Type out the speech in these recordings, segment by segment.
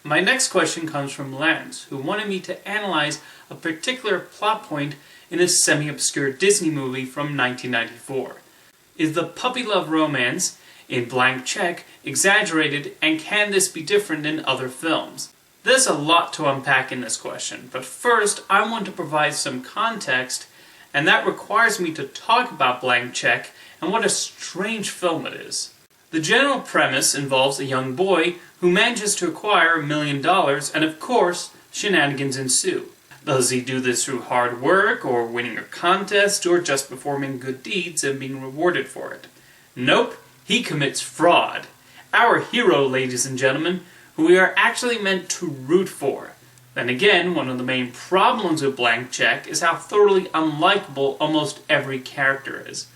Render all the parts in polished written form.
My next question comes from Lance, who wanted me to analyze a particular plot point in a semi-obscure Disney movie from 1994. Is the puppy love romance in Blank Check exaggerated, and can this be different in other films? There's a lot to unpack in this question, but first I want to provide some context, and that requires me to talk about Blank Check and what a strange film it is. The general premise involves a young boy who manages to acquire $1 million, and of course, shenanigans ensue. Does he do this through hard work, or winning a contest, or just performing good deeds and being rewarded for it? Nope, he commits fraud. Our hero, ladies and gentlemen, who we are actually meant to root for. Then again, one of the main problems with Blank Check is how thoroughly unlikable almost every character is.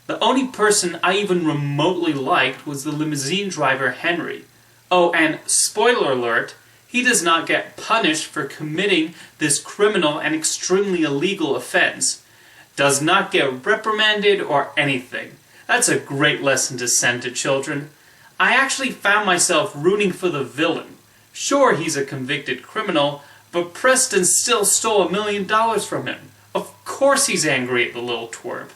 The only person I even remotely liked was the limousine driver Henry. Oh, and spoiler alert, he does not get punished for committing this criminal and extremely illegal offense. Does not get reprimanded or anything. That's a great lesson to send to children. I actually found myself rooting for the villain. Sure, he's a convicted criminal, but Preston still stole $1 million from him. Of course he's angry at the little twerp.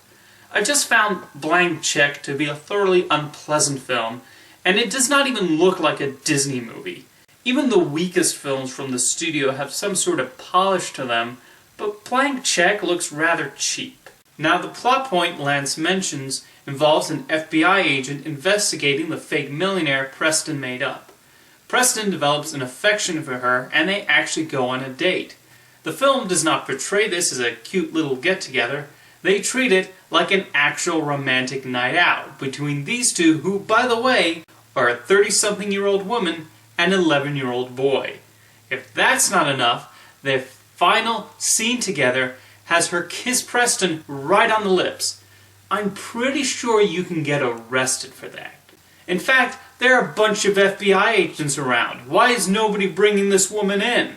I just found Blank Check to be a thoroughly unpleasant film, and it does not even look like a Disney movie. Even the weakest films from the studio have some sort of polish to them, but Blank Check looks rather cheap. Now, the plot point Lance mentions involves an FBI agent investigating the fake millionaire Preston made up. Preston develops an affection for her, and they actually go on a date. The film does not portray this as a cute little get-together. They treat it like an actual romantic night out between these two who, by the way, are a 30-something-year-old woman and an 11-year-old boy. If that's not enough, their final scene together has her kiss Preston right on the lips. I'm pretty sure you can get arrested for that. In fact, there are a bunch of FBI agents around. Why is nobody bringing this woman in?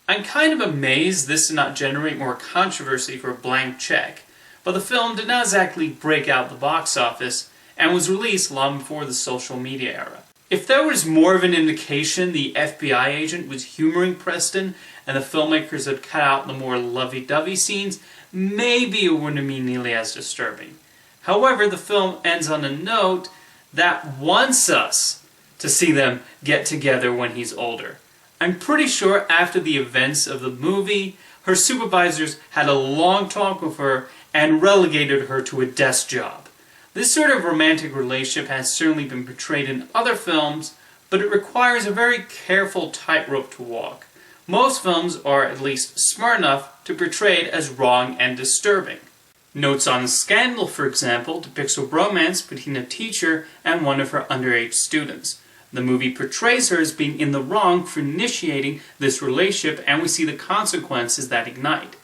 I'm kind of amazed this did not generate more controversy for Blank Check, but the film did not exactly break out the box office and was released long before the social media era. If there was more of an indication the FBI agent was humoring Preston and the filmmakers had cut out the more lovey-dovey scenes, maybe it wouldn't be nearly as disturbing. However, the film ends on a note that wants us to see them get together when he's older. I'm pretty sure after the events of the movie, her supervisors had a long talk with her and relegated her to a desk job. This sort of romantic relationship has certainly been portrayed in other films, but it requires a very careful tightrope to walk. Most films are at least smart enough to portray it as wrong and disturbing. Notes on Scandal, for example, depicts a romance between a teacher and one of her underage students. The movie portrays her as being in the wrong for initiating this relationship, and we see the consequences that ignite.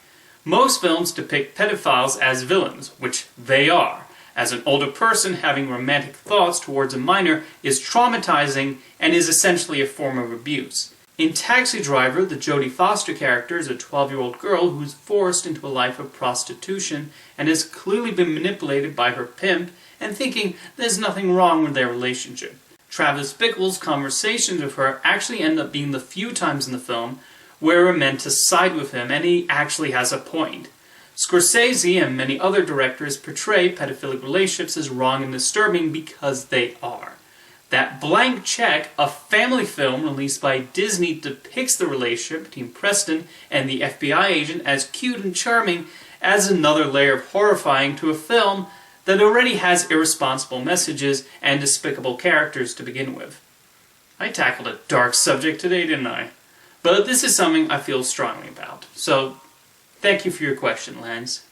Most films depict pedophiles as villains, which they are, as an older person having romantic thoughts towards a minor is traumatizing and is essentially a form of abuse. In Taxi Driver, the Jodie Foster character is a 12-year-old girl who is forced into a life of prostitution and has clearly been manipulated by her pimp and thinking there's nothing wrong with their relationship. Travis Bickle's conversations with her actually end up being the few times in the film where we're meant to side with him, and he actually has a point. Scorsese and many other directors portray pedophilic relationships as wrong and disturbing because they are. That Blank Check, a family film released by Disney, depicts the relationship between Preston and the FBI agent as cute and charming, adds another layer of horrifying to a film that already has irresponsible messages and despicable characters to begin with. I tackled a dark subject today, didn't I? But this is something I feel strongly about. So, thank you for your question, Lance.